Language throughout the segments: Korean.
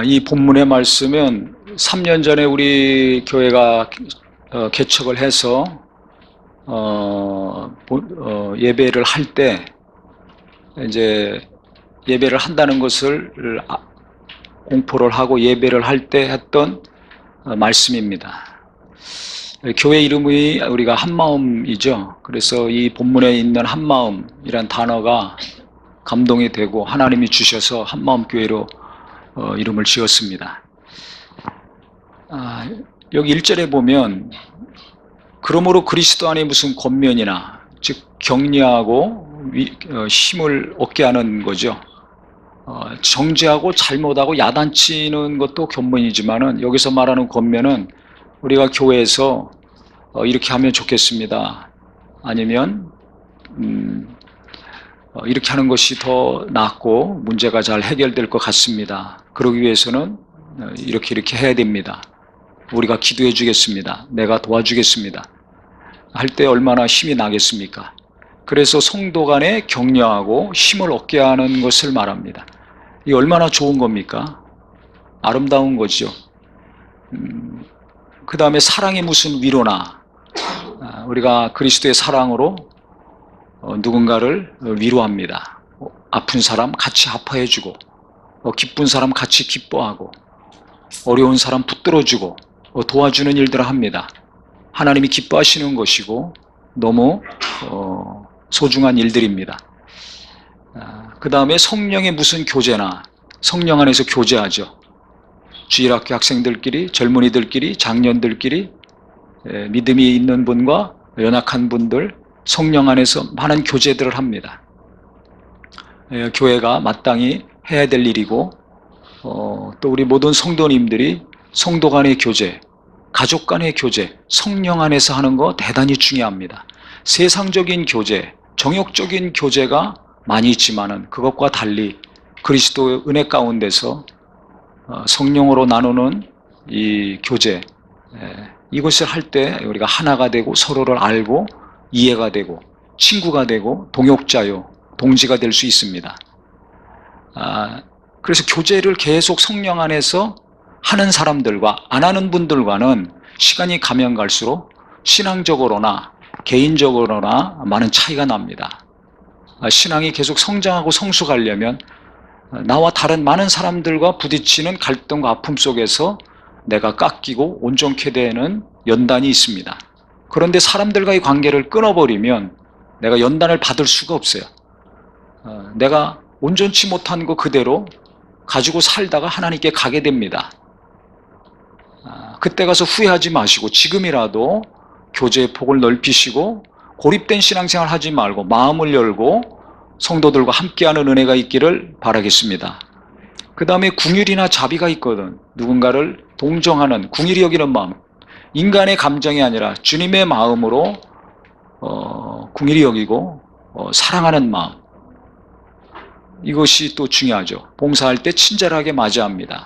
이 본문의 말씀은 3년 전에 우리 교회가 개척을 해서 예배를 할 때 이제 예배를 한다는 것을 공포를 하고 예배를 할 때 했던 말씀입니다. 교회 이름이 우리가 한마음이죠. 그래서 이 본문에 있는 한마음이란 단어가 감동이 되고 하나님이 주셔서 한마음교회로 이름을 지었습니다. 여기 1절에 보면 그러므로 그리스도 안에 무슨 권면이나 즉 격려하고 힘을 얻게 하는 거죠. 정죄하고 잘못하고 야단치는 것도 권면이지만은 여기서 말하는 권면은 우리가 교회에서 이렇게 하면 좋겠습니다. 아니면 이렇게 하는 것이 더 낫고 문제가 잘 해결될 것 같습니다. 그러기 위해서는 이렇게 해야 됩니다. 우리가 기도해 주겠습니다. 내가 도와주겠습니다. 할 때 얼마나 힘이 나겠습니까? 그래서 성도 간에 격려하고 힘을 얻게 하는 것을 말합니다. 이게 얼마나 좋은 겁니까? 아름다운 거죠. 그 다음에 사랑이 무슨 위로나 우리가 그리스도의 사랑으로 누군가를 위로합니다. 아픈 사람 같이 아파해주고 기쁜 사람 같이 기뻐하고 어려운 사람 붙들어주고 도와주는 일들을 합니다. 하나님이 기뻐하시는 것이고 너무 소중한 일들입니다. 그 다음에 성령의 무슨 교제나 성령 안에서 교제하죠. 주일학교 학생들끼리, 젊은이들끼리, 장년들끼리, 믿음이 있는 분과 연약한 분들, 성령 안에서 많은 교제들을 합니다. 교회가 마땅히 해야 될 일이고 또 우리 모든 성도님들이 성도 간의 교제, 가족 간의 교제, 성령 안에서 하는 거 대단히 중요합니다. 세상적인 교제, 정욕적인 교제가 많이 있지만은 그것과 달리 그리스도의 은혜 가운데서 성령으로 나누는 이 교제, 이것을 할 때 우리가 하나가 되고 서로를 알고 이해가 되고 친구가 되고 동역자요, 동지가 될 수 있습니다. 그래서 교제를 계속 성령 안에서 하는 사람들과 안 하는 분들과는 시간이 가면 갈수록 신앙적으로나 개인적으로나 많은 차이가 납니다. 신앙이 계속 성장하고 성숙하려면 나와 다른 많은 사람들과 부딪히는 갈등과 아픔 속에서 내가 깎이고 온전케 되는 연단이 있습니다. 그런데 사람들과의 관계를 끊어버리면 내가 연단을 받을 수가 없어요. 내가 온전치 못한 거 그대로 가지고 살다가 하나님께 가게 됩니다. 그때 가서 후회하지 마시고 지금이라도 교제의 폭을 넓히시고 고립된 신앙생활 하지 말고 마음을 열고 성도들과 함께하는 은혜가 있기를 바라겠습니다. 그 다음에 궁율이나 자비가 있거든. 누군가를 동정하는 궁율이 여기는 마음, 인간의 감정이 아니라 주님의 마음으로 궁율이 여기고 사랑하는 마음, 이것이 또 중요하죠. 봉사할 때 친절하게 맞이합니다.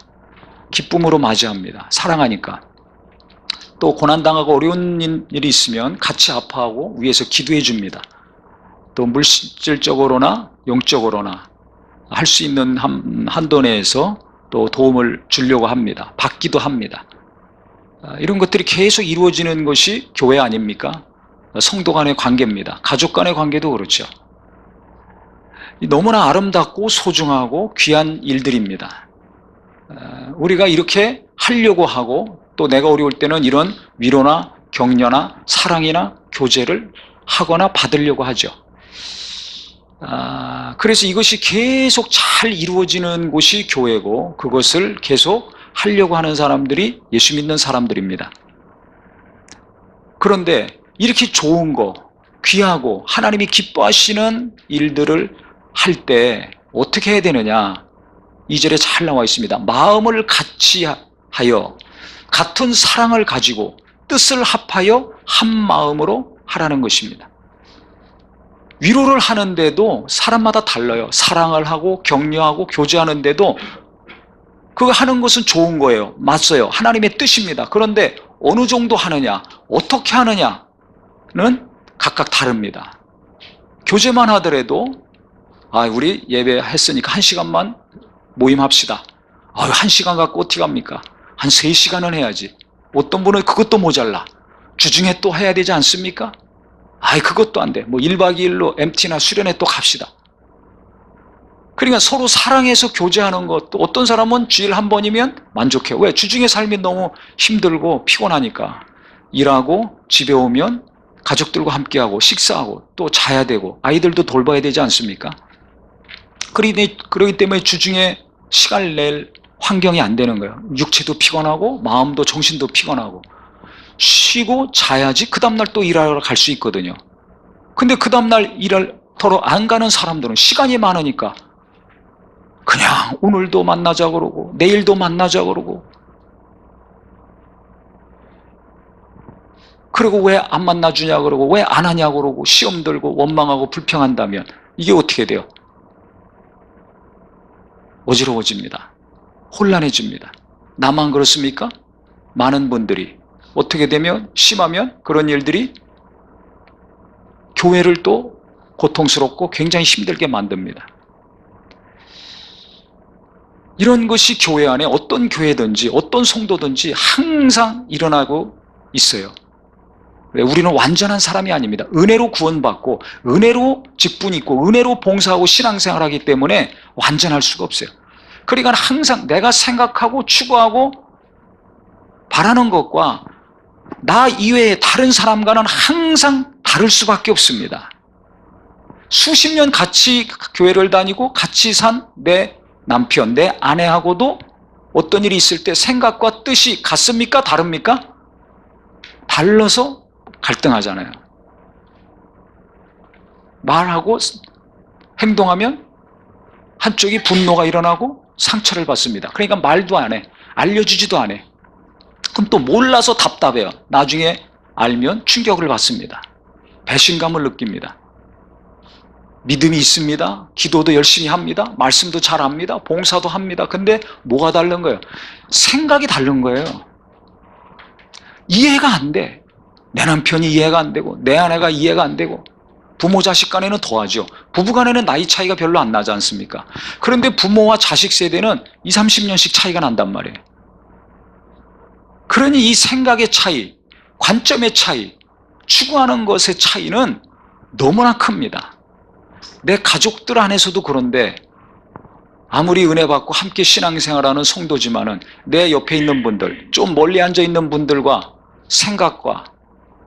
기쁨으로 맞이합니다. 사랑하니까. 또 고난당하고 어려운 일이 있으면 같이 아파하고 위해서 기도해 줍니다. 또 물질적으로나 영적으로나 할 수 있는 한도 내에서 또 도움을 주려고 합니다. 받기도 합니다. 이런 것들이 계속 이루어지는 것이 교회 아닙니까? 성도 간의 관계입니다. 가족 간의 관계도 그렇죠. 너무나 아름답고 소중하고 귀한 일들입니다. 우리가 이렇게 하려고 하고 또 내가 어려울 때는 이런 위로나 격려나 사랑이나 교제를 하거나 받으려고 하죠. 그래서 이것이 계속 잘 이루어지는 곳이 교회고 그것을 계속 하려고 하는 사람들이 예수 믿는 사람들입니다. 그런데 이렇게 좋은 거, 귀하고 하나님이 기뻐하시는 일들을 할 때 어떻게 해야 되느냐? 2절에 잘 나와 있습니다. 마음을 같이 하여 같은 사랑을 가지고 뜻을 합하여 한 마음으로 하라는 것입니다. 위로를 하는데도 사람마다 달라요. 사랑을 하고 격려하고 교제하는데도 그거 하는 것은 좋은 거예요. 맞아요. 하나님의 뜻입니다. 그런데 어느 정도 하느냐, 어떻게 하느냐는 각각 다릅니다. 교제만 하더라도 우리 예배했으니까 1시간만 모임합시다. 아유, 1시간 갖고 어떻게 합니까? 한 3시간은 해야지. 어떤 분은 그것도 모자라. 주중에 또 해야 되지 않습니까? 아이, 그것도 안 돼. 뭐 1박 2일로 MT나 수련회 또 갑시다. 그러니까 서로 사랑해서 교제하는 것도, 어떤 사람은 주일 한 번이면 만족해요. 왜? 주중에 삶이 너무 힘들고 피곤하니까. 일하고 집에 오면 가족들과 함께하고 식사하고 또 자야 되고 아이들도 돌봐야 되지 않습니까? 그러기 때문에 주중에 시간을 낼 환경이 안 되는 거예요. 육체도 피곤하고 마음도 정신도 피곤하고. 쉬고 자야지 그 다음날 또 일하러 갈 수 있거든요. 근데 그 다음날 일하러 안 가는 사람들은 시간이 많으니까 그냥 오늘도 만나자 그러고 내일도 만나자 그러고, 그리고 왜 안 만나주냐 그러고 왜 안 하냐 그러고 시험 들고 원망하고 불평한다면 이게 어떻게 돼요? 어지러워집니다. 혼란해집니다. 나만 그렇습니까? 많은 분들이 어떻게 되면, 심하면 그런 일들이 교회를 또 고통스럽고 굉장히 힘들게 만듭니다. 이런 것이 교회 안에 어떤 교회든지 어떤 성도든지 항상 일어나고 있어요. 왜? 우리는 완전한 사람이 아닙니다. 은혜로 구원받고 은혜로 직분 있고 은혜로 봉사하고 신앙생활하기 때문에 완전할 수가 없어요. 그러니까 항상 내가 생각하고 추구하고 바라는 것과 나 이외의 다른 사람과는 항상 다를 수밖에 없습니다. 수십 년 같이 교회를 다니고 같이 산 내 남편, 내 아내하고도 어떤 일이 있을 때 생각과 뜻이 같습니까? 다릅니까? 달라서 갈등하잖아요. 말하고 행동하면 한쪽이 분노가 일어나고 상처를 받습니다. 그러니까 말도 안 해. 알려주지도 안 해. 그럼 또 몰라서 답답해요. 나중에 알면 충격을 받습니다. 배신감을 느낍니다. 믿음이 있습니다. 기도도 열심히 합니다. 말씀도 잘 합니다. 봉사도 합니다. 근데 뭐가 다른 거예요? 생각이 다른 거예요. 이해가 안 돼. 내 남편이 이해가 안 되고 내 아내가 이해가 안 되고, 부모 자식 간에는 더하죠. 부부 간에는 나이 차이가 별로 안 나지 않습니까? 그런데 부모와 자식 세대는 20, 30년씩 차이가 난단 말이에요. 그러니 이 생각의 차이, 관점의 차이, 추구하는 것의 차이는 너무나 큽니다. 내 가족들 안에서도 그런데, 아무리 은혜 받고 함께 신앙생활하는 성도지만은 내 옆에 있는 분들, 좀 멀리 앉아 있는 분들과 생각과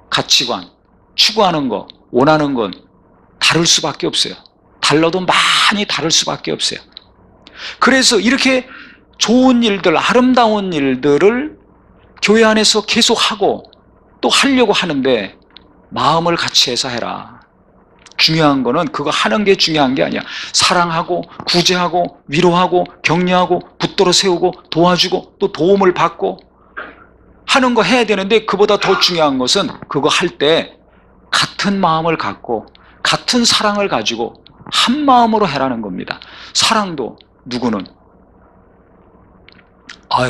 가치관, 추구하는 거, 원하는 건 다를 수밖에 없어요. 달라도 많이 다를 수밖에 없어요. 그래서 이렇게 좋은 일들, 아름다운 일들을 교회 안에서 계속하고 또 하려고 하는데 마음을 같이 해서 해라. 중요한 거는 그거 하는 게 중요한 게 아니야. 사랑하고 구제하고 위로하고 격려하고 붙들어 세우고 도와주고 또 도움을 받고 하는 거 해야 되는데, 그보다 더 중요한 것은 그거 할 때 같은 마음을 갖고 같은 사랑을 가지고 한 마음으로 해라는 겁니다. 사랑도 누구는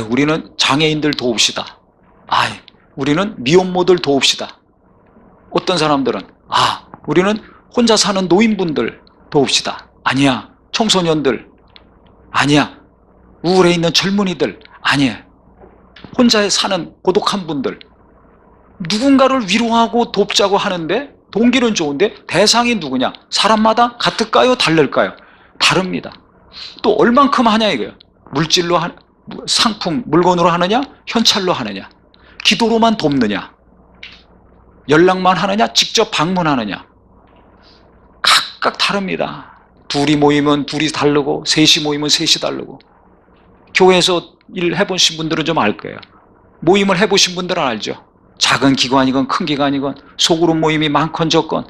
우리는 장애인들 도웁시다. 우리는 미혼모들 도웁시다. 어떤 사람들은 우리는 혼자 사는 노인분들 도웁시다. 아니야. 청소년들. 아니야. 우울해 있는 젊은이들. 아니야. 혼자 사는 고독한 분들. 누군가를 위로하고 돕자고 하는데 동기는 좋은데 대상이 누구냐? 사람마다 같을까요? 다를까요? 다릅니다. 또 얼만큼 하냐 이거예요. 물질로 상품, 물건으로 하느냐? 현찰로 하느냐? 기도로만 돕느냐? 연락만 하느냐? 직접 방문하느냐? 각각 다릅니다. 둘이 모이면 둘이 다르고 셋이 모이면 셋이 다르고. 교회에서 일 해보신 분들은 좀 알 거예요. 모임을 해보신 분들은 알죠. 작은 기관이건 큰 기관이건 소그룹 모임이 많건 적건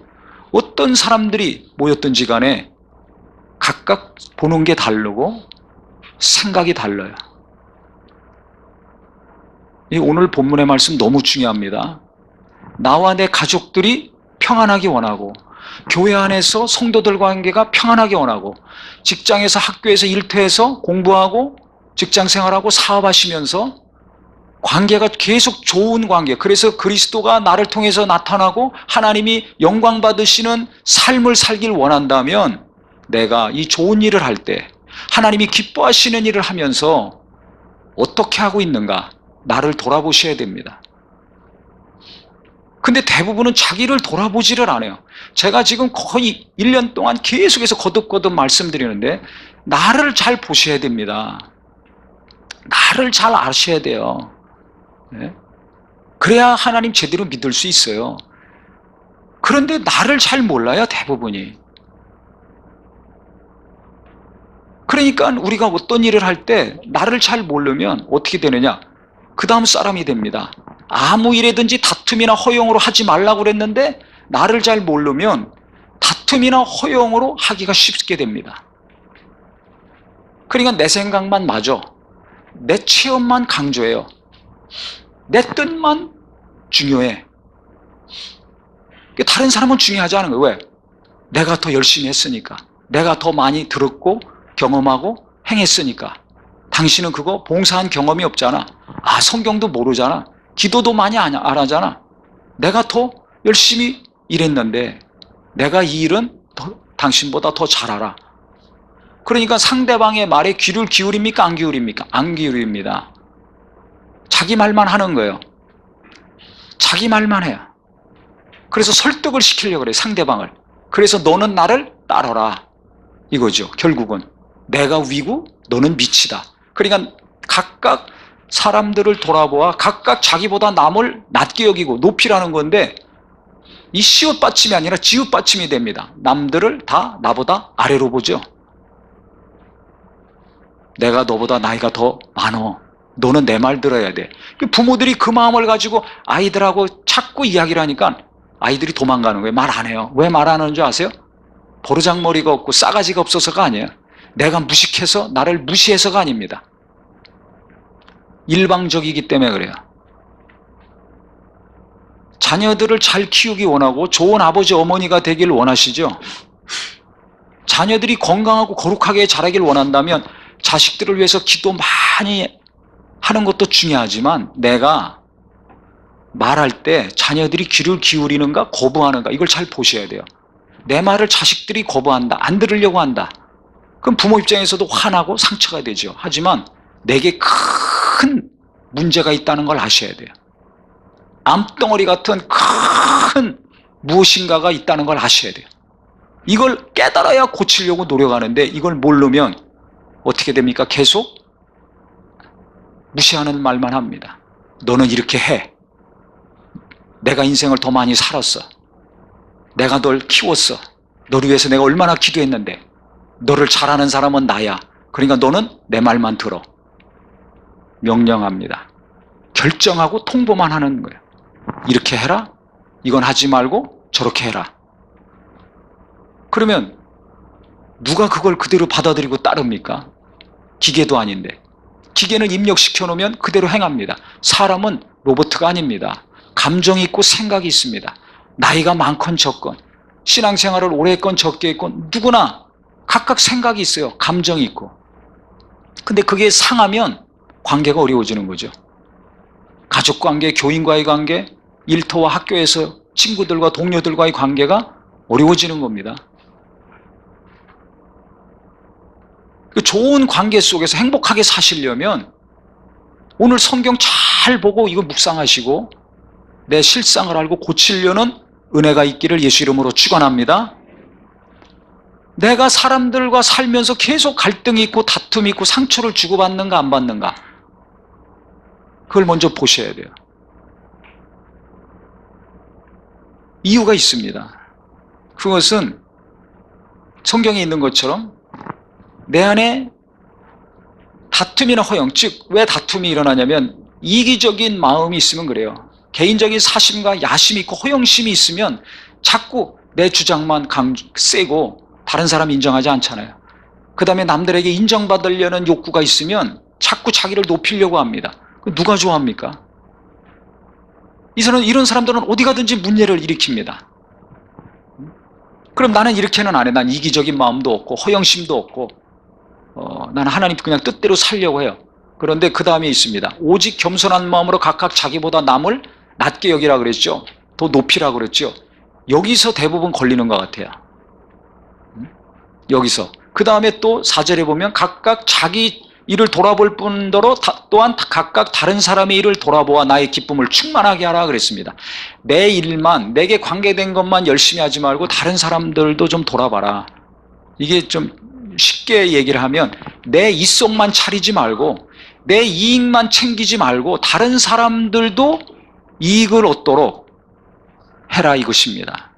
어떤 사람들이 모였든지 간에 각각 보는 게 다르고 생각이 달라요. 오늘 본문의 말씀 너무 중요합니다. 나와 내 가족들이 평안하기 원하고, 교회 안에서 성도들 관계가 평안하기 원하고, 직장에서 학교에서 일터에서 공부하고 직장생활하고 사업하시면서 관계가 계속 좋은 관계, 그래서 그리스도가 나를 통해서 나타나고 하나님이 영광 받으시는 삶을 살길 원한다면, 내가 이 좋은 일을 할 때 하나님이 기뻐하시는 일을 하면서 어떻게 하고 있는가 나를 돌아보셔야 됩니다. 근데 대부분은 자기를 돌아보지를 않아요. 제가 지금 거의 1년 동안 계속해서 거듭거듭 말씀드리는데 나를 잘 보셔야 됩니다. 나를 잘 아셔야 돼요. 네? 그래야 하나님 제대로 믿을 수 있어요. 그런데 나를 잘 몰라요, 대부분이. 그러니까 우리가 어떤 일을 할 때 나를 잘 모르면 어떻게 되느냐? 그 다음 사람이 됩니다. 아무 일이든지 다툼이나 허용으로 하지 말라고 그랬는데 나를 잘 모르면 다툼이나 허용으로 하기가 쉽게 됩니다. 그러니까 내 생각만 맞아. 내 체험만 강조해요. 내 뜻만 중요해. 다른 사람은 중요하지 않은 거예요. 왜? 내가 더 열심히 했으니까. 내가 더 많이 들었고 경험하고 행했으니까. 당신은 그거 봉사한 경험이 없잖아. 아, 성경도 모르잖아. 기도도 많이 안 하잖아. 내가 더 열심히 일했는데 내가 이 일은 당신보다 더 잘 알아. 그러니까 상대방의 말에 귀를 기울입니까? 안 기울입니까? 안 기울입니다. 자기 말만 하는 거예요. 자기 말만 해요. 그래서 설득을 시키려고 그래요, 상대방을. 그래서 너는 나를 따라라 이거죠. 결국은 내가 위고 너는 밑이다. 그러니까 각각 사람들을 돌아보아 각각 자기보다 남을 낮게 여기고 높이라는 건데 이 시옷 받침이 아니라 지읒 받침이 됩니다. 남들을 다 나보다 아래로 보죠. 내가 너보다 나이가 더 많어. 너는 내 말 들어야 돼. 부모들이 그 마음을 가지고 아이들하고 자꾸 이야기를 하니까 아이들이 도망가는 거예요. 말 안 해요. 왜 말 안 하는 줄 아세요? 버르장머리가 없고 싸가지가 없어서가 아니에요. 내가 무식해서 나를 무시해서가 아닙니다. 일방적이기 때문에 그래요. 자녀들을 잘 키우기 원하고 좋은 아버지 어머니가 되길 원하시죠? 자녀들이 건강하고 거룩하게 자라길 원한다면 자식들을 위해서 기도 많이 하는 것도 중요하지만 내가 말할 때 자녀들이 귀를 기울이는가 거부하는가 이걸 잘 보셔야 돼요. 내 말을 자식들이 거부한다, 안 들으려고 한다. 그럼 부모 입장에서도 화나고 상처가 되죠. 하지만 내게 큰 문제가 있다는 걸 아셔야 돼요. 암덩어리 같은 큰 무엇인가가 있다는 걸 아셔야 돼요. 이걸 깨달아야 고치려고 노력하는데 이걸 모르면 어떻게 됩니까? 계속 무시하는 말만 합니다. 너는 이렇게 해. 내가 인생을 더 많이 살았어. 내가 널 키웠어. 너를 위해서 내가 얼마나 기도했는데 너를 잘하는 사람은 나야. 그러니까 너는 내 말만 들어. 명령합니다. 결정하고 통보만 하는 거예요. 이렇게 해라. 이건 하지 말고 저렇게 해라. 그러면 누가 그걸 그대로 받아들이고 따릅니까? 기계도 아닌데. 기계는 입력시켜 놓으면 그대로 행합니다. 사람은 로봇가 아닙니다. 감정이 있고 생각이 있습니다. 나이가 많건 적건 신앙생활을 오래 했건 적게 했건 누구나 각각 생각이 있어요. 감정이 있고. 근데 그게 상하면 관계가 어려워지는 거죠. 가족관계, 교인과의 관계, 일터와 학교에서 친구들과 동료들과의 관계가 어려워지는 겁니다. 좋은 관계 속에서 행복하게 사시려면 오늘 성경 잘 보고 이거 묵상하시고 내 실상을 알고 고치려는 은혜가 있기를 예수 이름으로 축원합니다. 내가 사람들과 살면서 계속 갈등이 있고 다툼이 있고 상처를 주고받는가 안 받는가 그걸 먼저 보셔야 돼요. 이유가 있습니다. 그것은 성경에 있는 것처럼 내 안에 다툼이나 허영, 즉 왜 다툼이 일어나냐면 이기적인 마음이 있으면 그래요. 개인적인 사심과 야심이 있고 허영심이 있으면 자꾸 내 주장만 세고 다른 사람 인정하지 않잖아요. 그 다음에 남들에게 인정받으려는 욕구가 있으면 자꾸 자기를 높이려고 합니다. 누가 좋아합니까? 이런 사람들은 어디 가든지 문제를 일으킵니다. 그럼 나는 이렇게는 안 해. 난 이기적인 마음도 없고 허영심도 없고 나는 하나님 그냥 뜻대로 살려고 해요. 그런데 그 다음에 있습니다. 오직 겸손한 마음으로 각각 자기보다 남을 낮게 여기라 그랬죠. 더 높이라 그랬죠. 여기서 대부분 걸리는 것 같아요. 여기서. 그 다음에 또 4절에 보면 각각 자기 이를 돌아볼 뿐더러 또한 각각 다른 사람의 일을 돌아보아 나의 기쁨을 충만하게 하라 그랬습니다. 내 일만, 내게 관계된 것만 열심히 하지 말고 다른 사람들도 좀 돌아봐라. 이게 좀 쉽게 얘기를 하면 내 이속만 차리지 말고 내 이익만 챙기지 말고 다른 사람들도 이익을 얻도록 해라 이것입니다.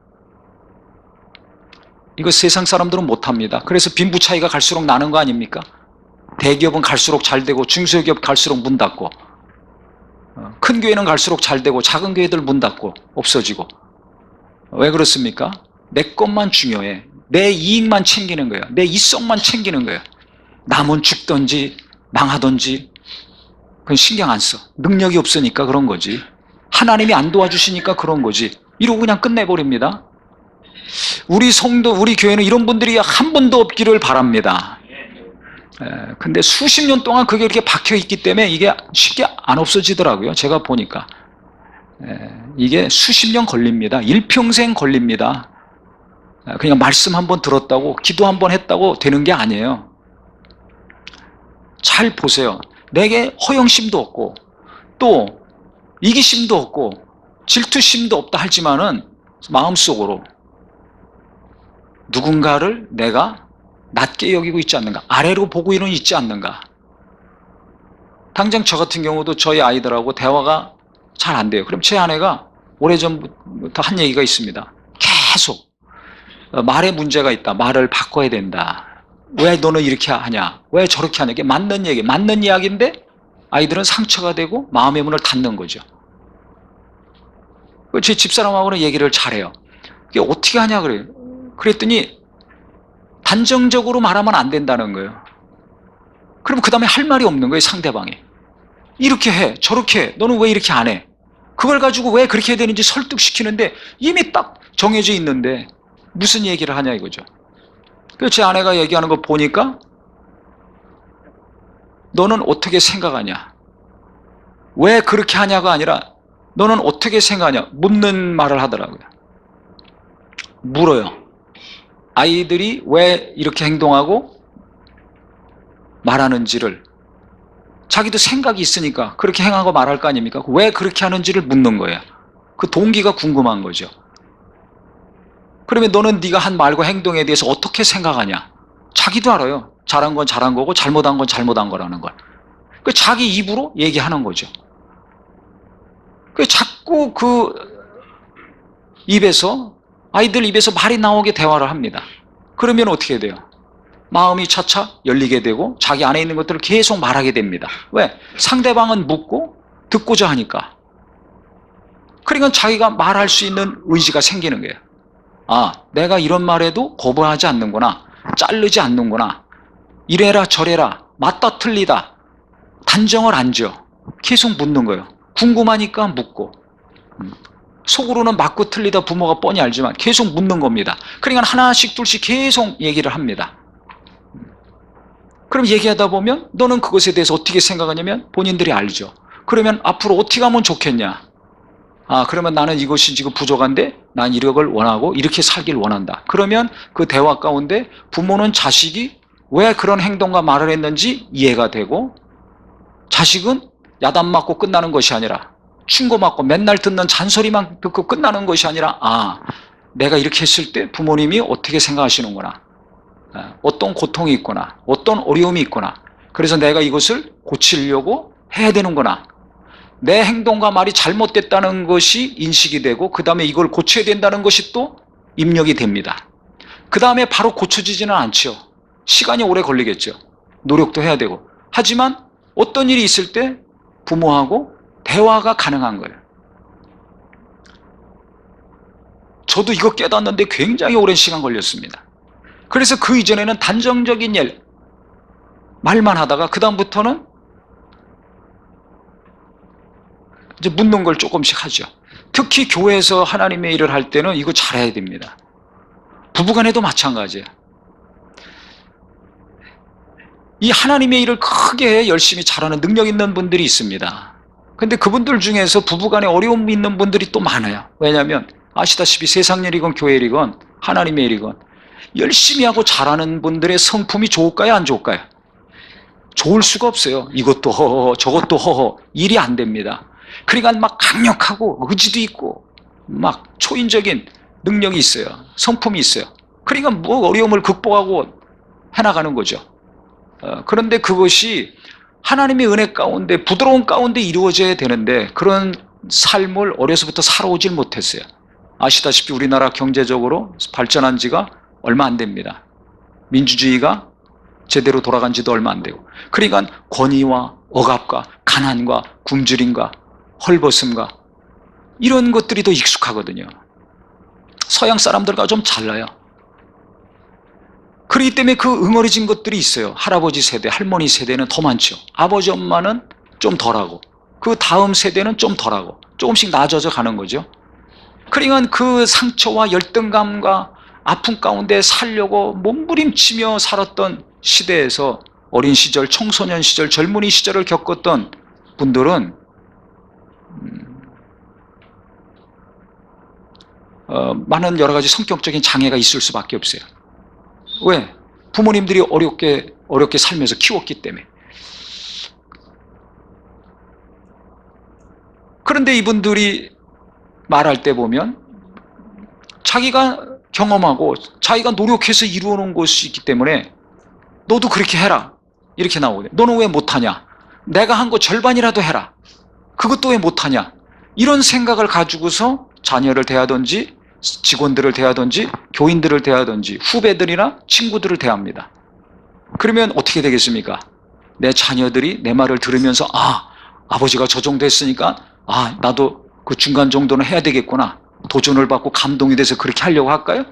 이거 세상 사람들은 못합니다. 그래서 빈부 차이가 갈수록 나는 거 아닙니까? 대기업은 갈수록 잘 되고 중소기업 갈수록 문 닫고 큰 교회는 갈수록 잘 되고 작은 교회들 문 닫고 없어지고. 왜 그렇습니까? 내 것만 중요해. 내 이익만 챙기는 거예요. 내 이성만 챙기는 거예요. 남은 죽든지 망하든지 그건 신경 안 써. 능력이 없으니까 그런 거지. 하나님이 안 도와주시니까 그런 거지. 이러고 그냥 끝내버립니다. 우리 성도, 우리 교회는 이런 분들이 한 분도 없기를 바랍니다. 근데 수십 년 동안 그게 이렇게 박혀 있기 때문에 이게 쉽게 안 없어지더라고요. 제가 보니까. 이게 수십 년 걸립니다. 일평생 걸립니다. 그냥 말씀 한번 들었다고, 기도 한번 했다고 되는 게 아니에요. 잘 보세요. 내게 허영심도 없고, 또 이기심도 없고, 질투심도 없다 하지만은 마음속으로 누군가를 내가 낮게 여기고 있지 않는가, 아래로 보고는 있지 않는가. 당장 저 같은 경우도 저희 아이들하고 대화가 잘 안 돼요. 그럼 제 아내가 오래전부터 한 얘기가 있습니다. 계속 말에 문제가 있다, 말을 바꿔야 된다, 왜 너는 이렇게 하냐, 왜 저렇게 하냐. 이게 맞는 얘기, 맞는 이야기인데 아이들은 상처가 되고 마음의 문을 닫는 거죠. 제 집사람하고는 얘기를 잘해요. 이게 어떻게 하냐 그래요. 그랬더니 단정적으로 말하면 안 된다는 거예요. 그럼 그 다음에 할 말이 없는 거예요. 상대방이 이렇게 해, 저렇게 해, 너는 왜 이렇게 안 해. 그걸 가지고 왜 그렇게 해야 되는지 설득시키는데 이미 딱 정해져 있는데 무슨 얘기를 하냐 이거죠. 그래서 제 아내가 얘기하는 거 보니까 너는 어떻게 생각하냐, 왜 그렇게 하냐가 아니라 너는 어떻게 생각하냐, 묻는 말을 하더라고요. 물어요. 아이들이 왜 이렇게 행동하고 말하는지를, 자기도 생각이 있으니까 그렇게 행하고 말할 거 아닙니까? 왜 그렇게 하는지를 묻는 거예요. 그 동기가 궁금한 거죠. 그러면 너는 네가 한 말과 행동에 대해서 어떻게 생각하냐? 자기도 알아요. 잘한 건 잘한 거고 잘못한 건 잘못한 거라는 걸. 그 자기 입으로 얘기하는 거죠. 그 자꾸 그 입에서, 아이들 입에서 말이 나오게 대화를 합니다. 그러면 어떻게 돼요? 마음이 차차 열리게 되고 자기 안에 있는 것들을 계속 말하게 됩니다. 왜? 상대방은 묻고 듣고자 하니까. 그러니까 자기가 말할 수 있는 의지가 생기는 거예요. 아, 내가 이런 말에도 거부하지 않는구나, 자르지 않는구나, 이래라 저래라, 맞다 틀리다, 단정을 안 지어. 계속 묻는 거예요. 궁금하니까 묻고, 속으로는 맞고 틀리다 부모가 뻔히 알지만 계속 묻는 겁니다. 그러니까 하나씩 둘씩 계속 얘기를 합니다. 그럼 얘기하다 보면 너는 그것에 대해서 어떻게 생각하냐면 본인들이 알죠. 그러면 앞으로 어떻게 하면 좋겠냐. 아, 그러면 나는 이것이 지금 부족한데 난 이력을 원하고 이렇게 살길 원한다. 그러면 그 대화 가운데 부모는 자식이 왜 그런 행동과 말을 했는지 이해가 되고, 자식은 야단 맞고 끝나는 것이 아니라, 충고 맞고 맨날 듣는 잔소리만 듣고 끝나는 것이 아니라, 아, 내가 이렇게 했을 때 부모님이 어떻게 생각하시는구나, 어떤 고통이 있구나, 어떤 어려움이 있구나, 그래서 내가 이것을 고치려고 해야 되는구나, 내 행동과 말이 잘못됐다는 것이 인식이 되고 그 다음에 이걸 고쳐야 된다는 것이 또 입력이 됩니다. 그 다음에 바로 고쳐지지는 않죠. 시간이 오래 걸리겠죠. 노력도 해야 되고. 하지만 어떤 일이 있을 때 부모하고 대화가 가능한 거예요. 저도 이거 깨닫는데 굉장히 오랜 시간 걸렸습니다. 그래서 그 이전에는 단정적인 일, 말만 하다가 그 다음부터는 이제 묻는 걸 조금씩 하죠. 특히 교회에서 하나님의 일을 할 때는 이거 잘해야 됩니다. 부부간에도 마찬가지예요. 이 하나님의 일을 크게 열심히 잘하는 능력 있는 분들이 있습니다. 근데 그분들 중에서 부부간에 어려움이 있는 분들이 또 많아요. 왜냐하면 아시다시피 세상 일이건 교회 일이건 하나님의 일이건 열심히 하고 잘하는 분들의 성품이 좋을까요, 안 좋을까요? 좋을 수가 없어요. 이것도 허허 저것도 허허 일이 안 됩니다. 그러니까 막 강력하고 의지도 있고 막 초인적인 능력이 있어요. 성품이 있어요. 그러니까 뭐 어려움을 극복하고 해나가는 거죠. 그런데 그것이 하나님의 은혜 가운데 부드러운 가운데 이루어져야 되는데 그런 삶을 어려서부터 살아오질 못했어요. 아시다시피 우리나라 경제적으로 발전한 지가 얼마 안 됩니다. 민주주의가 제대로 돌아간 지도 얼마 안 되고 그러니까 권위와 억압과 가난과 굶주림과 헐벗음과 이런 것들이 더 익숙하거든요. 서양 사람들과 좀 달라요. 그렇기 때문에 그 응어리진 것들이 있어요. 할아버지 세대, 할머니 세대는 더 많죠. 아버지 엄마는 좀 덜하고 그 다음 세대는 좀 덜하고 조금씩 나아져 가는 거죠. 그러니까 그 상처와 열등감과 아픔 가운데 살려고 몸부림치며 살았던 시대에서 어린 시절, 청소년 시절, 젊은이 시절을 겪었던 분들은 많은 여러 가지 성격적인 장애가 있을 수밖에 없어요. 왜? 부모님들이 어렵게 살면서 키웠기 때문에. 그런데 이분들이 말할 때 보면 자기가 경험하고 자기가 노력해서 이루어놓은 것이 있기 때문에 너도 그렇게 해라 이렇게 나오거든요. 너는 왜 못하냐? 내가 한 거 절반이라도 해라. 그것도 왜 못하냐? 이런 생각을 가지고서 자녀를 대하든지 직원들을 대하든지 교인들을 대하든지 후배들이나 친구들을 대합니다. 그러면 어떻게 되겠습니까? 내 자녀들이 내 말을 들으면서 아버지가 저 정도 했으니까 나도 그 중간 정도는 해야 되겠구나. 도전을 받고 감동이 돼서 그렇게 하려고 할까요?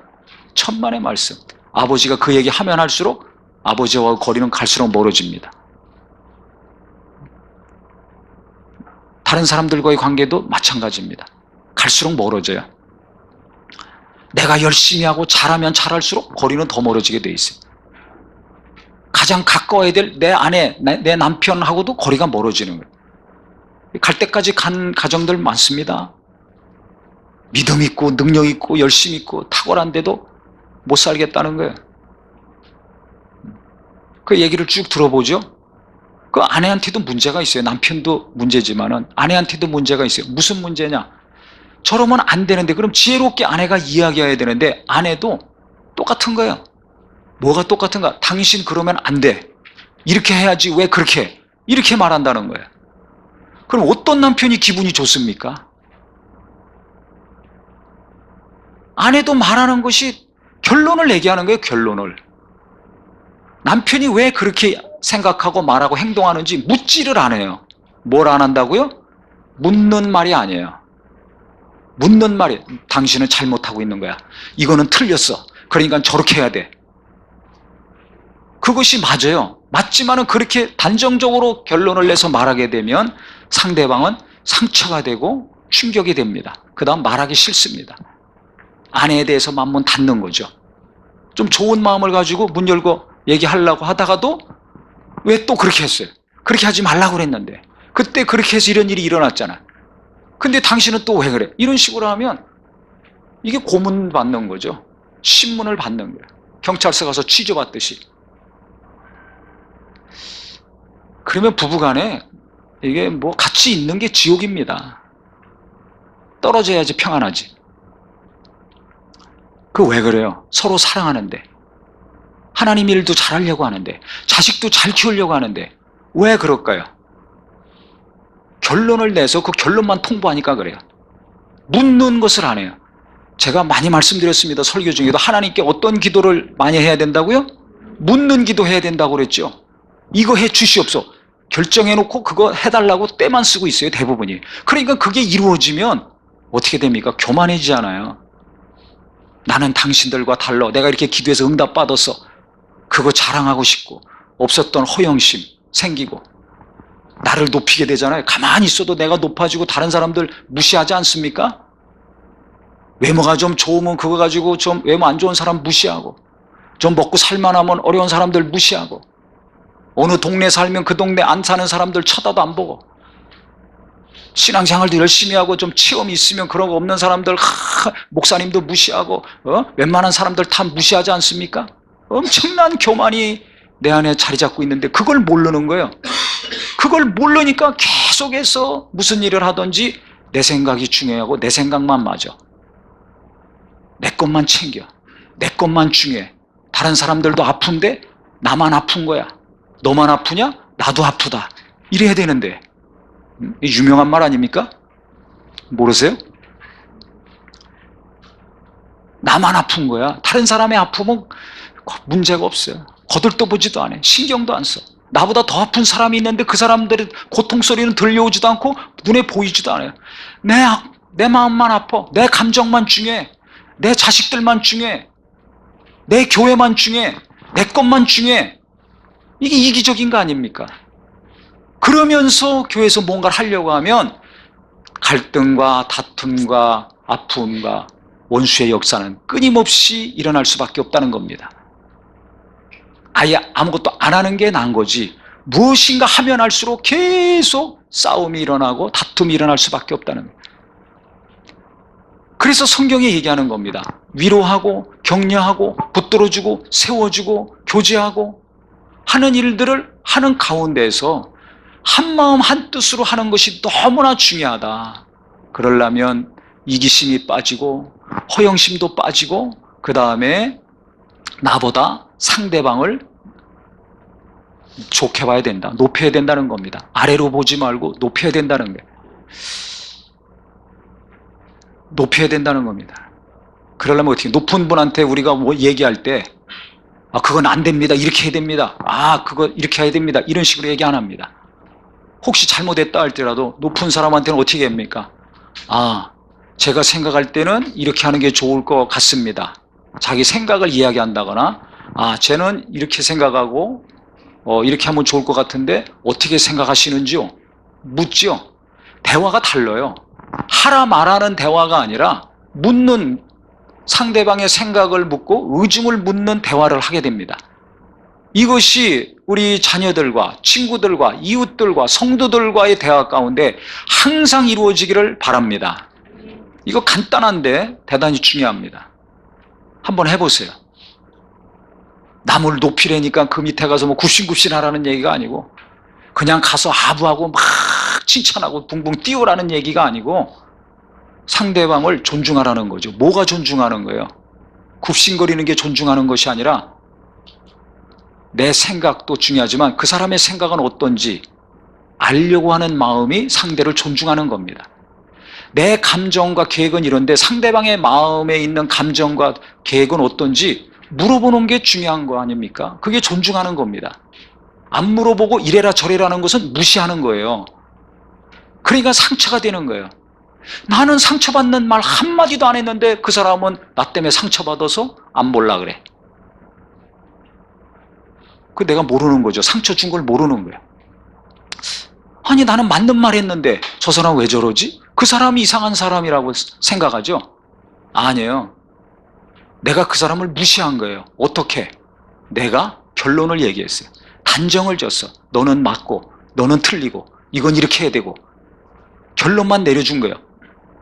천만의 말씀. 아버지가 그 얘기 하면 할수록 아버지와 거리는 갈수록 멀어집니다. 다른 사람들과의 관계도 마찬가지입니다. 갈수록 멀어져요. 내가 열심히 하고 잘하면 잘할수록 거리는 더 멀어지게 돼 있어요. 가장 가까워야 될 내 아내, 내 남편하고도 거리가 멀어지는 거예요. 갈 때까지 간 가정들 많습니다. 믿음 있고 능력 있고 열심 있고 탁월한데도 못 살겠다는 거예요. 그 얘기를 쭉 들어보죠. 그 아내한테도 문제가 있어요. 남편도 문제지만은 아내한테도 문제가 있어요. 무슨 문제냐? 저러면 안 되는데 그럼 지혜롭게 아내가 이야기해야 되는데 아내도 똑같은 거예요. 뭐가 똑같은가? 당신 그러면 안 돼. 이렇게 해야지 왜 그렇게 해? 이렇게 말한다는 거예요. 그럼 어떤 남편이 기분이 좋습니까? 아내도 말하는 것이 결론을 얘기하는 거예요. 결론을. 남편이 왜 그렇게 생각하고 말하고 행동하는지 묻지를 않아요. 뭘 안 한다고요? 묻는 말이 아니에요. 묻는 말이 당신은 잘못하고 있는 거야. 이거는 틀렸어. 그러니까 저렇게 해야 돼. 그것이 맞아요. 맞지만은 그렇게 단정적으로 결론을 내서 말하게 되면 상대방은 상처가 되고 충격이 됩니다. 그 다음 말하기 싫습니다. 아내에 대해서 맘문 닫는 거죠. 좀 좋은 마음을 가지고 문 열고 얘기하려고 하다가도 왜 또 그렇게 했어요? 그렇게 하지 말라고 그랬는데 그때 그렇게 해서 이런 일이 일어났잖아. 근데 당신은 또 왜 그래? 이런 식으로 하면 이게 고문 받는 거죠. 신문을 받는 거예요. 경찰서 가서 취조받듯이. 그러면 부부간에 이게 뭐 같이 있는 게 지옥입니다. 떨어져야지 평안하지. 그 왜 그래요? 서로 사랑하는데 하나님 일도 잘하려고 하는데 자식도 잘 키우려고 하는데 왜 그럴까요? 결론을 내서 그 결론만 통보하니까 그래요. 묻는 것을 안 해요. 제가 많이 말씀드렸습니다. 설교 중에도 하나님께 어떤 기도를 많이 해야 된다고요? 묻는 기도 해야 된다고 그랬죠. 이거 해 주시옵소서. 결정해놓고 그거 해달라고 때만 쓰고 있어요. 대부분이. 그러니까 그게 이루어지면 어떻게 됩니까? 교만해지잖아요. 나는 당신들과 달라. 내가 이렇게 기도해서 응답받았어. 그거 자랑하고 싶고 없었던 허영심 생기고 나를 높이게 되잖아요. 가만히 있어도 내가 높아지고 다른 사람들 무시하지 않습니까? 외모가 좀 좋으면 그거 가지고 좀 외모 안 좋은 사람 무시하고 좀 먹고 살만하면 어려운 사람들 무시하고 어느 동네 살면 그 동네 안 사는 사람들 쳐다도 안 보고 신앙생활도 열심히 하고 좀 체험이 있으면 그런 거 없는 사람들 목사님도 무시하고 웬만한 사람들 다 무시하지 않습니까? 엄청난 교만이 내 안에 자리 잡고 있는데 그걸 모르는 거예요. 그걸 모르니까 계속해서 무슨 일을 하든지 내 생각이 중요하고 내 생각만 맞아. 내 것만 챙겨. 내 것만 중요해. 다른 사람들도 아픈데 나만 아픈 거야. 너만 아프냐? 나도 아프다. 이래야 되는데. 유명한 말 아닙니까? 모르세요? 나만 아픈 거야. 다른 사람의 아픔은 문제가 없어요. 거들떠보지도 않아요. 신경도 안 써. 나보다 더 아픈 사람이 있는데 그 사람들의 고통 소리는 들려오지도 않고 눈에 보이지도 않아요. 내 마음만 아파. 내 감정만 중요해. 내 자식들만 중요해. 내 교회만 중요해. 내 것만 중요해. 이게 이기적인 거 아닙니까? 그러면서 교회에서 뭔가를 하려고 하면 갈등과 다툼과 아픔과 원수의 역사는 끊임없이 일어날 수밖에 없다는 겁니다. 아예 아무것도 안 하는 게 나은 거지, 무엇인가 하면 할수록 계속 싸움이 일어나고 다툼이 일어날 수밖에 없다는 거예요. 그래서 성경이 얘기하는 겁니다. 위로하고 격려하고 붙들어주고 세워주고 교제하고 하는 일들을 하는 가운데에서 한마음 한뜻으로 하는 것이 너무나 중요하다. 그러려면 이기심이 빠지고 허영심도 빠지고 그 다음에 나보다 상대방을 좋게 봐야 된다. 높여야 된다는 겁니다. 아래로 보지 말고 높여야 된다는 거예요. 높여야 된다는 겁니다. 그러려면 어떻게, 높은 분한테 우리가 뭐 얘기할 때 그건 안 됩니다. 이렇게 해야 됩니다. 그거 이렇게 해야 됩니다. 이런 식으로 얘기 안 합니다. 혹시 잘못했다 할지라도 높은 사람한테는 어떻게 합니까? 제가 생각할 때는 이렇게 하는 게 좋을 것 같습니다. 자기 생각을 이야기한다거나 쟤는 이렇게 생각하고 이렇게 하면 좋을 것 같은데 어떻게 생각하시는지요? 묻지요. 대화가 달라요. 하라 말하는 대화가 아니라 묻는, 상대방의 생각을 묻고 의중을 묻는 대화를 하게 됩니다. 이것이 우리 자녀들과 친구들과 이웃들과 성도들과의 대화 가운데 항상 이루어지기를 바랍니다. 이거 간단한데 대단히 중요합니다. 한번 해보세요. 남을 높이려니까 그 밑에 가서 뭐 굽신굽신 하라는 얘기가 아니고, 그냥 가서 아부하고 막 칭찬하고 붕붕 띄우라는 얘기가 아니고 상대방을 존중하라는 거죠. 뭐가 존중하는 거예요? 굽신거리는 게 존중하는 것이 아니라 내 생각도 중요하지만 그 사람의 생각은 어떤지 알려고 하는 마음이 상대를 존중하는 겁니다. 내 감정과 계획은 이런데 상대방의 마음에 있는 감정과 계획은 어떤지 물어보는 게 중요한 거 아닙니까? 그게 존중하는 겁니다. 안 물어보고 이래라 저래라는 것은 무시하는 거예요. 그러니까 상처가 되는 거예요. 나는 상처받는 말 한마디도 안 했는데 그 사람은 나 때문에 상처받아서 안 볼라 그래. 그 내가 모르는 거죠. 상처 준 걸 모르는 거예요. 아니 나는 맞는 말 했는데 저 사람 왜 저러지? 그 사람이 이상한 사람이라고 생각하죠? 아니에요. 내가 그 사람을 무시한 거예요. 어떻게? 내가 결론을 얘기했어요. 단정을 줬어. 너는 맞고 너는 틀리고 이건 이렇게 해야 되고 결론만 내려준 거예요.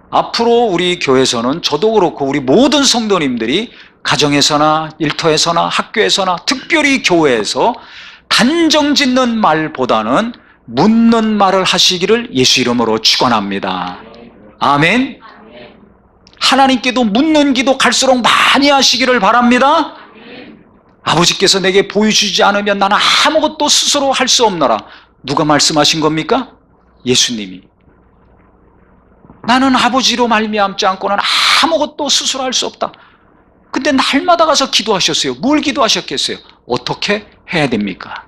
앞으로 우리 교회에서는 저도 그렇고 우리 모든 성도님들이 가정에서나 일터에서나 학교에서나 특별히 교회에서 단정 짓는 말보다는 묻는 말을 하시기를 예수 이름으로 축원합니다. 아멘. 하나님께도 묻는 기도 갈수록 많이 하시기를 바랍니다. 아버지께서 내게 보여주지 않으면 나는 아무것도 스스로 할 수 없노라. 누가 말씀하신 겁니까? 예수님이. 나는 아버지로 말미암지 않고는 아무것도 스스로 할 수 없다. 근데 날마다 가서 기도하셨어요. 뭘 기도하셨겠어요? 어떻게 해야 됩니까?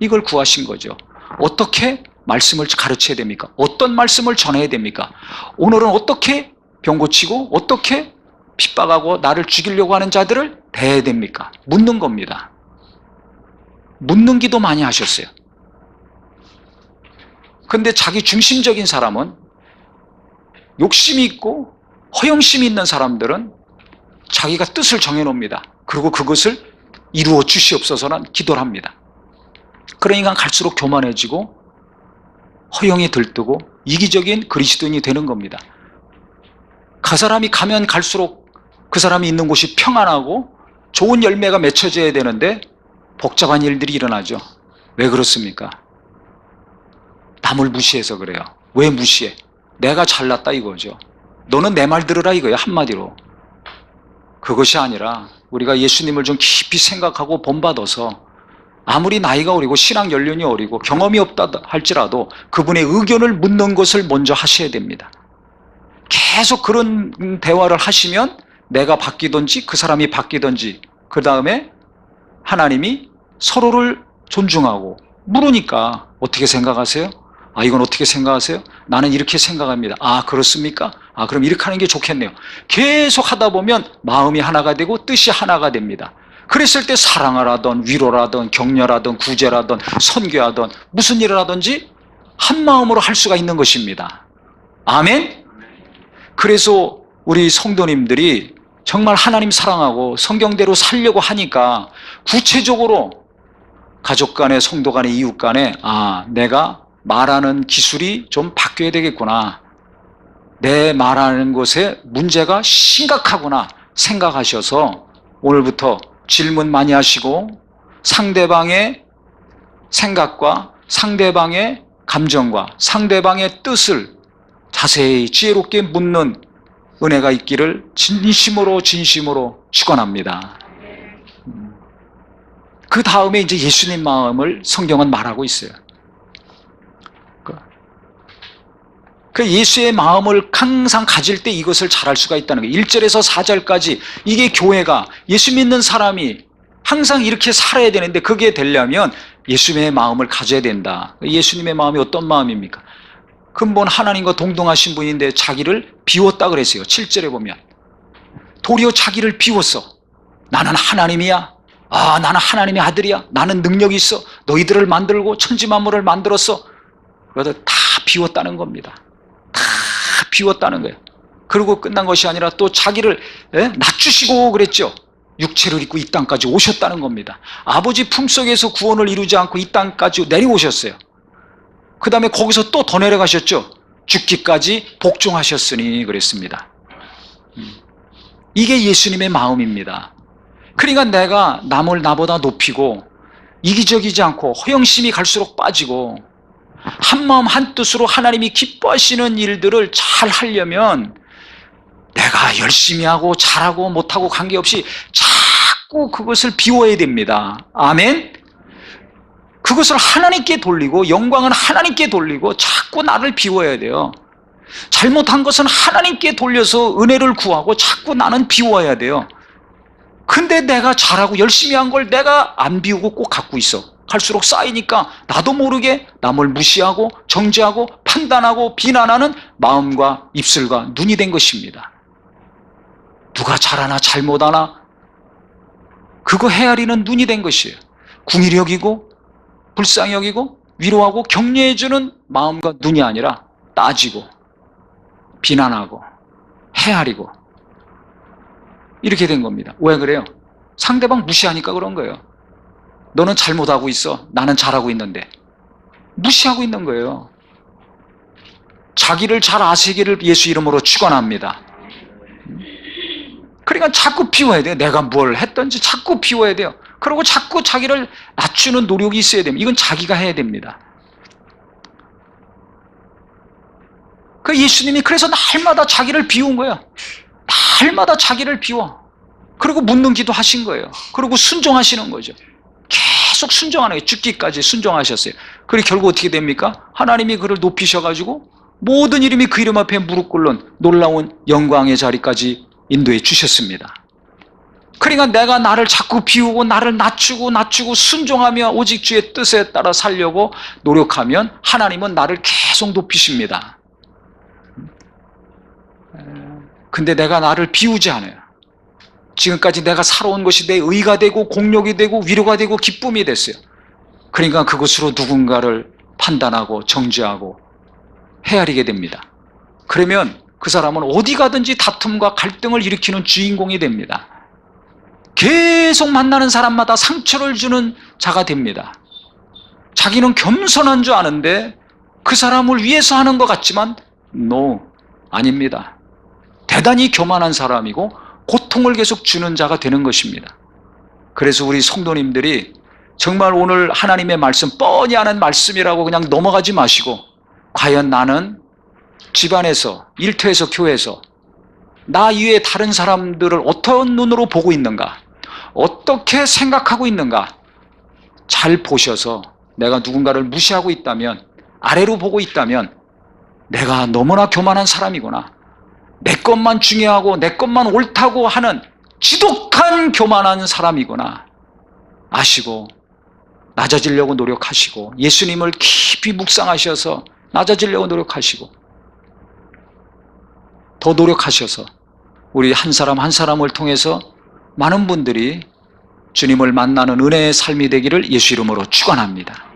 이걸 구하신 거죠. 어떻게 말씀을 가르쳐야 됩니까? 어떤 말씀을 전해야 됩니까? 오늘은 어떻게 병 고치고 어떻게 핍박하고 나를 죽이려고 하는 자들을 대해야 됩니까? 묻는 겁니다. 묻는 기도 많이 하셨어요. 근데 자기 중심적인 사람은, 욕심이 있고 허영심이 있는 사람들은 자기가 뜻을 정해놓습니다. 그리고 그것을 이루어 주시옵소서는 기도를 합니다. 그러니까 갈수록 교만해지고 허영이 들뜨고 이기적인 그리스도인이 되는 겁니다. 그 사람이 가면 갈수록 그 사람이 있는 곳이 평안하고 좋은 열매가 맺혀져야 되는데 복잡한 일들이 일어나죠. 왜 그렇습니까? 남을 무시해서 그래요. 왜 무시해? 내가 잘났다 이거죠. 너는 내 말 들으라 이거예요. 한마디로. 그것이 아니라 우리가 예수님을 좀 깊이 생각하고 본받아서 아무리 나이가 어리고 신앙 연륜이 어리고 경험이 없다 할지라도 그분의 의견을 묻는 것을 먼저 하셔야 됩니다. 계속 그런 대화를 하시면 내가 바뀌든지 그 사람이 바뀌든지 그 다음에 하나님이 서로를 존중하고 물으니까 어떻게 생각하세요? 아, 이건 어떻게 생각하세요? 나는 이렇게 생각합니다. 아, 그렇습니까? 아, 그럼 이렇게 하는 게 좋겠네요. 계속 하다 보면 마음이 하나가 되고 뜻이 하나가 됩니다. 그랬을 때 사랑을 하든 위로라든 격려라든 구제라든 선교하든 무슨 일을 하든지 한 마음으로 할 수가 있는 것입니다. 아멘? 그래서 우리 성도님들이 정말 하나님 사랑하고 성경대로 살려고 하니까 구체적으로 가족 간에 성도 간에 이웃 간에 아, 내가 말하는 기술이 좀 바뀌어야 되겠구나. 내 말하는 것에 문제가 심각하구나 생각하셔서 오늘부터 질문 많이 하시고 상대방의 생각과 상대방의 감정과 상대방의 뜻을 자세히 지혜롭게 묻는 은혜가 있기를 진심으로 축원합니다. 그 다음에 이제 예수님 마음을 성경은 말하고 있어요. 그 예수의 마음을 항상 가질 때 이것을 잘할 수가 있다는 거예요. 1절에서 4절까지 이게 교회가 예수 믿는 사람이 항상 이렇게 살아야 되는데 그게 되려면 예수님의 마음을 가져야 된다. 예수님의 마음이 어떤 마음입니까? 근본 하나님과 동등하신 분인데 자기를 비웠다 그랬어요. 7절에 보면 도리어 자기를 비웠어. 나는 하나님이야. 아, 나는 하나님의 아들이야. 나는 능력이 있어. 너희들을 만들고 천지만물을 만들었어. 그래서 다 비웠다는 겁니다. 다 비웠다는 거예요. 그리고 끝난 것이 아니라 또 자기를 낮추시고 그랬죠. 육체를 입고 이 땅까지 오셨다는 겁니다. 아버지 품속에서 구원을 이루지 않고 이 땅까지 내려오셨어요. 그 다음에 거기서 또 더 내려가셨죠. 죽기까지 복종하셨으니 그랬습니다. 이게 예수님의 마음입니다. 그러니까 내가 남을 나보다 높이고 이기적이지 않고 허영심이 갈수록 빠지고 한마음 한뜻으로 하나님이 기뻐하시는 일들을 잘 하려면 내가 열심히 하고 잘하고 못하고 관계없이 자꾸 그것을 비워야 됩니다. 아멘? 그것을 하나님께 돌리고 영광은 하나님께 돌리고 자꾸 나를 비워야 돼요. 잘못한 것은 하나님께 돌려서 은혜를 구하고 자꾸 나는 비워야 돼요. 근데 내가 잘하고 열심히 한 걸 내가 안 비우고 꼭 갖고 있어. 갈수록 쌓이니까 나도 모르게 남을 무시하고 정죄하고 판단하고 비난하는 마음과 입술과 눈이 된 것입니다. 누가 잘하나 잘못하나 그거 헤아리는 눈이 된 것이에요. 궁일이 여기고 불쌍히 여기고 위로하고 격려해주는 마음과 눈이 아니라 따지고 비난하고 헤아리고 이렇게 된 겁니다. 왜 그래요? 상대방 무시하니까 그런 거예요. 너는 잘못하고 있어. 나는 잘하고 있는데. 무시하고 있는 거예요. 자기를 잘 아시기를 예수 이름으로 축원합니다. 그러니까 자꾸 비워야 돼요. 내가 뭘 했든지 자꾸 비워야 돼요. 그리고 자꾸 자기를 낮추는 노력이 있어야 됩니다. 이건 자기가 해야 됩니다. 그 예수님이 그래서 날마다 자기를 비운 거예요. 날마다 자기를 비워. 그리고 묻는 기도 하신 거예요. 그리고 순종하시는 거죠. 계속 순종하는 거예요. 죽기까지 순종하셨어요. 그리고 결국 어떻게 됩니까? 하나님이 그를 높이셔가지고 모든 이름이 그 이름 앞에 무릎 꿇는 놀라운 영광의 자리까지 인도해 주셨습니다. 그러니까 내가 나를 자꾸 비우고 나를 낮추고 순종하며 오직 주의 뜻에 따라 살려고 노력하면 하나님은 나를 계속 높이십니다. 근데 내가 나를 비우지 않아요. 지금까지 내가 살아온 것이 내 의가 되고 공력이 되고 위로가 되고 기쁨이 됐어요. 그러니까 그것으로 누군가를 판단하고 정죄하고 헤아리게 됩니다. 그러면 그 사람은 어디 가든지 다툼과 갈등을 일으키는 주인공이 됩니다. 계속 만나는 사람마다 상처를 주는 자가 됩니다. 자기는 겸손한 줄 아는데 그 사람을 위해서 하는 것 같지만 아닙니다. 대단히 교만한 사람이고 고통을 계속 주는 자가 되는 것입니다. 그래서 우리 성도님들이 정말 오늘 하나님의 말씀 뻔히 아는 말씀이라고 그냥 넘어가지 마시고 과연 나는 집안에서, 일터에서, 교회에서 나 이외에 다른 사람들을 어떤 눈으로 보고 있는가, 어떻게 생각하고 있는가 잘 보셔서 내가 누군가를 무시하고 있다면, 아래로 보고 있다면 내가 너무나 교만한 사람이구나, 내 것만 중요하고 내 것만 옳다고 하는 지독한 교만한 사람이구나 아시고 낮아지려고 노력하시고, 예수님을 깊이 묵상하셔서 낮아지려고 노력하시고, 더 노력하셔서 우리 한 사람 한 사람을 통해서 많은 분들이 주님을 만나는 은혜의 삶이 되기를 예수 이름으로 축원합니다.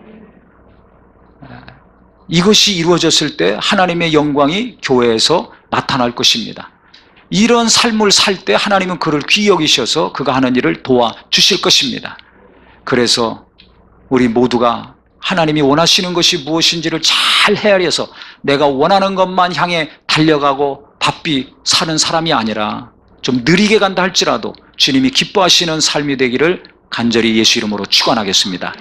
이것이 이루어졌을 때 하나님의 영광이 교회에서 나타날 것입니다. 이런 삶을 살 때 하나님은 그를 귀히 여기셔서 그가 하는 일을 도와주실 것입니다. 그래서 우리 모두가 하나님이 원하시는 것이 무엇인지를 잘 헤아려서 내가 원하는 것만 향해 달려가고 바삐 사는 사람이 아니라 좀 느리게 간다 할지라도 주님이 기뻐하시는 삶이 되기를 간절히 예수 이름으로 축원하겠습니다.